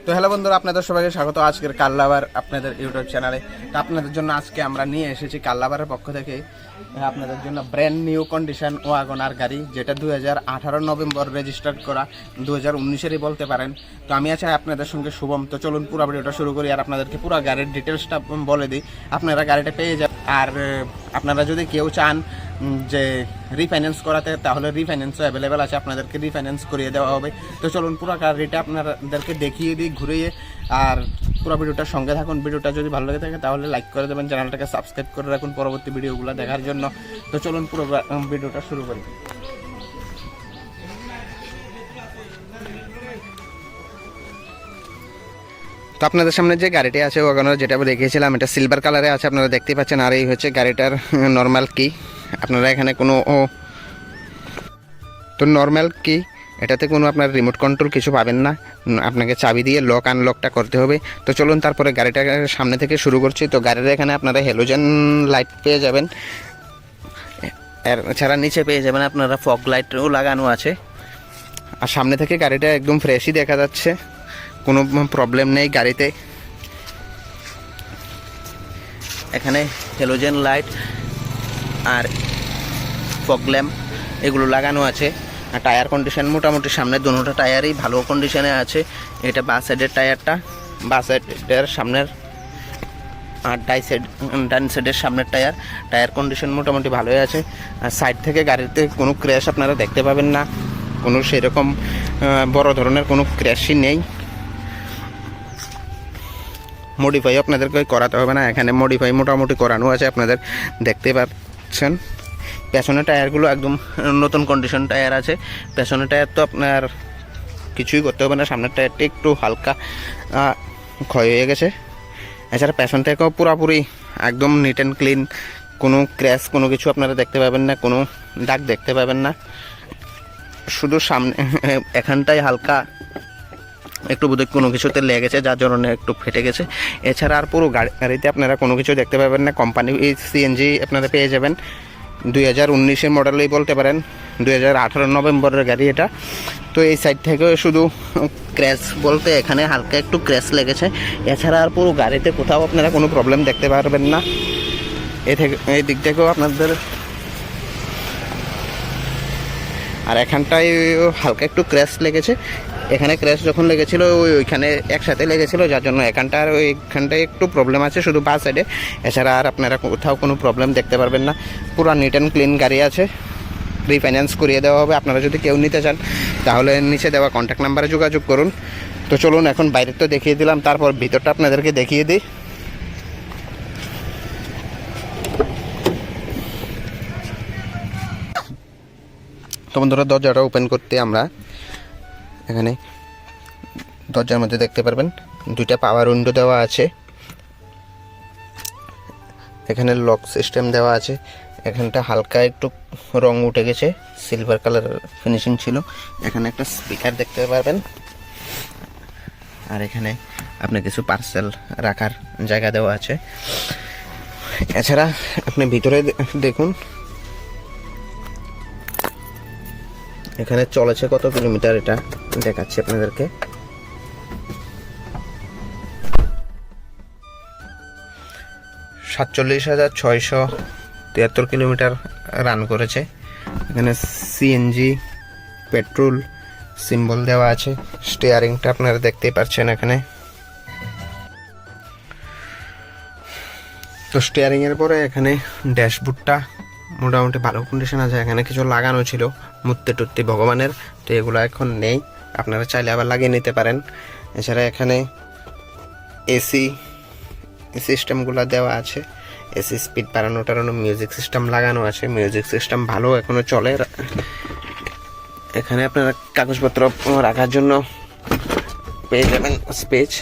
তো হ্যালো বন্ধুরা, আপনাদের সবাইকে স্বাগত আজকের কাল্লাবার আপনাদের ইউটিউব চ্যানেলে। তো আপনাদের জন্য আজকে আমরা নিয়ে এসেছি কাল্লাবারের পক্ষ থেকে আপনাদের জন্য ব্র্যান্ড নিউ কন্ডিশন ওয়াগনার গাড়ি, যেটা 2018 নভেম্বর রেজিস্টার্ড করা, 2019-এরই বলতে পারেন। তো আমি আছি আপনাদের সঙ্গে শুভম। তো চলুন পুরো ভিডিওটা শুরু করি আর আপনাদেরকে পুরো গাড়ির ডিটেলসটা বলে দিই। আপনারা গাড়িটা পেয়ে যাবেন। আর আপনারা যদি কেউ চান যে রিফাইন্যান্স করাতে, তাহলে রিফাইন্যান্সও অ্যাভেলেবেল আছে, আপনাদেরকে রিফাইন্যান্স করিয়ে দেওয়া হবে। তো চলুন পুরো গাড়িটা আপনাদেরকে দেখিয়ে দিই ঘুরিয়ে, আর পুরো ভিডিওটার সঙ্গে থাকুন। ভিডিওটা যদি ভালো লেগে থাকে তাহলে লাইক করে দেবেন, চ্যানেলটাকে সাবস্ক্রাইব করে রাখুন পরবর্তী ভিডিওগুলো দেখার জন্য। তো চলুন পুরো ভিডিওটা শুরু করি। তো আপনাদের সামনে যে গাড়িটি আছে ওয়াগনার, যেটা দেখিয়েছিলাম, এটা সিলভার কালারে আছে, আপনারা দেখতে পাচ্ছেন। আর এই হচ্ছে গাড়িটার নর্মাল কি। আপনারা এখানে কোনো নর্মাল কি, এটাতে কোনো আপনার রিমোট কন্ট্রোল কিছু পাবেন না, আপনাকে চাবি দিয়ে লক আনলকটা করতে হবে। তো চলুন তারপরে গাড়িটা সামনে থেকে শুরু করছি। তো গাড়ির এখানে আপনারা হ্যালোজেন লাইট পেয়ে যাবেন, এছাড়া নিচে পেয়ে যাবেন আপনারা ফগ লাইটও লাগানো আছে। আর সামনে থেকে গাড়িটা একদম ফ্রেশই দেখা যাচ্ছে, কোনো প্রবলেম নেই গাড়িতে। এখানে হ্যালোজেন লাইট আর ফগ ল্যাম্প এগুলো লাগানো আছে। আর টায়ার কন্ডিশন মোটামুটি সামনে দুটো টায়ারই ভালো কন্ডিশনে আছে। এটা বাঁ সাইডের টায়ারটা, বাঁ সাইডের সামনের, আর ডান সাইডের সামনের টায়ার কন্ডিশন মোটামুটি ভালোই আছে। আর সাইড থেকে গাড়িতে কোনো ক্র্যাশ আপনারা দেখতে পাবেন না, কোনো সেরকম বড় ধরনের কোনো ক্র্যাশই নেই। মডিফাই আপনাদেরকে করাতে হবে না, এখানে মডিফাই মোটামুটি করানো আছে, আপনাদের দেখতে পাচ্ছেন। পেছনের টায়ারগুলো একদম নতুন কন্ডিশন টায়ার আছে। পেছনের টায়ার তো আপনার কিছুই করতে হবে না, সামনের টায়ারটা একটু হালকা ক্ষয় হয়ে গেছে। এছাড়া পেছন থেকেও পুরোপুরি একদম নিট অ্যান্ড ক্লিন, কোনো ক্র্যাশ কোনো কিছু আপনারা দেখতে পাবেন না, কোনো দাগ দেখতে পাবেন না। শুধু সামনে এখানটায় হালকা একটু বোধহয় কোনো কিছুতে লেগেছে, যার জন্য একটু ফেটে গেছে। এছাড়া আর পুরো গাড়িতে আপনারা কোনো কিছু দেখতে পাবেন না। কোম্পানি সিএনজি আপনারা পেয়ে যাবেন, 2019-এর মডেলই বলতে পারেন, 2018 নভেম্বরের গাড়ি এটা। তো এই সাইড থেকেও শুধু ক্র্যাশ বলতে এখানে হালকা একটু ক্র্যাশ লেগেছে, এছাড়া আর পুরো গাড়িতে কোথাও আপনারা কোনো প্রবলেম দেখতে পারবেন না। এই দিক থেকেও আপনাদের, আর এখানটায় হালকা একটু ক্র্যাশ লেগেছে। এখানে ক্র্যাশ যখন লেগেছিল ওইখানে একসাথে লেগেছিল, যার জন্য এখানটা আর ওইখানটায় একটু প্রবলেম আছে শুধু বাঁ সাইডে। এছাড়া আর আপনারা কোথাও কোনো প্রবলেম দেখতে পারবেন না, পুরো নিট অ্যান্ড ক্লিন গাড়ি আছে। রিফাইন্যান্স করিয়ে দেওয়া হবে। আপনারা যদি কেউ নিতে চান তাহলে নিচে দেওয়া কন্ট্যাক্ট নাম্বারে যোগাযোগ করুন। তো চলুন এখন বাইরে তো দেখিয়ে দিলাম, তারপর ভিতরটা আপনাদেরকে দেখিয়ে দিই। তো বন্ধুরা, দরজাটা ওপেন করতে আমরা এখানে দরজার মধ্যে দেখতে পারবেন দুইটা পাওয়ার উইন্ডো দেওয়া আছে, এখানে লক সিস্টেম দেওয়া আছে। এখানটা হালকা একটু রং উঠে গেছে, সিলভার কালার ফিনিশিং ছিল। এখানে একটা স্পিকার দেখতে পারবেন, আর এখানে আপনি কিছু পার্সেল রাখার জায়গা দেওয়া আছে। এছাড়া আপনি ভিতরে দেখুন, এখানে চলেছে কত কিলোমিটার এটা দেখাচ্ছি আপনাদেরকে। 47,673 কিলোমিটার রান করেছে। এখানে সিএনজি পেট্রোল সিম্বল দেওয়া আছে। স্টিয়ারিংটা আপনারা দেখতেই পাচ্ছেন এখানে। তো স্টিয়ারিংয়ের পরে এখানে ড্যাশবোর্ডটা মোটামুটি ভালো কন্ডিশন আছে। এখানে কিছু লাগানো ছিল মূর্তি টুর্তি ভগবানের, তো এগুলো এখন নেই, আপনারা চাইলে আবার লাগিয়ে নিতে পারেন। এছাড়া এখানে এসি সিস্টেমগুলো দেওয়া আছে, এসি স্পিড বাড়ানো টাড়ানো, মিউজিক সিস্টেম লাগানো আছে। মিউজিক সিস্টেম ভালো এখনও চলে। এখানে আপনারা কাগজপত্র রাখার জন্য পেয়ে যাবেন স্পেস,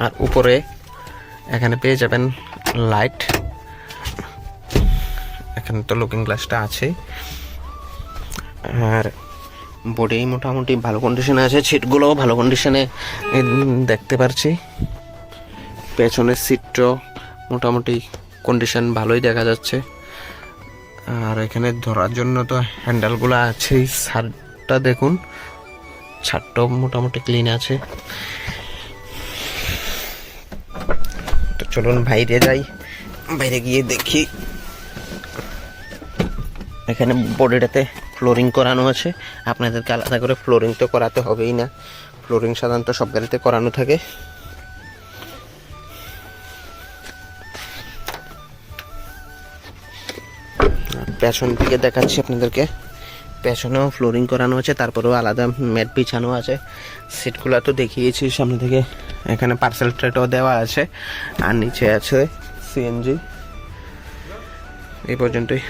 আর উপরে এখানে পেয়ে যাবেন লাইট। এখানে তো লুকিং গ্লাসটা আছে, আর বডি মোটামুটি ভালো কন্ডিশনে আছে, সিটগুলোও ভালো কন্ডিশনে দেখতে পাচ্ছি। পেছনের সিটটাও মোটামুটি কন্ডিশন ভালোই দেখা যাচ্ছে। আর এখানে ধরার জন্য তো হ্যান্ডেলগুলো আছেই। ছাদটা দেখুন, ছাদটাও মোটামুটি ক্লিন আছে। চলুন বাইরে যাই, বাইরে গিয়ে দেখি। এখানে বডিটাতে ফ্লোরিং করানো আছে, আপনাদেরকে আলাদা করে ফ্লোরিং তো করাতে হবেই না, ফ্লোরিং সাধারণত সব গাড়িতে করানো থাকে। পেছন দিকে দেখাচ্ছি আপনাদেরকে, পেছনেও ফ্লোরিং করানো আছে, তারপরেও আলাদা ম্যাট বিছানো আছে। সিটগুলো তো দেখিয়েছি সামনে থেকে। এখানে পার্সেল ট্রেটও দেওয়া আছে, আর নিচে আছে সিএনজি। এই পর্যন্তই।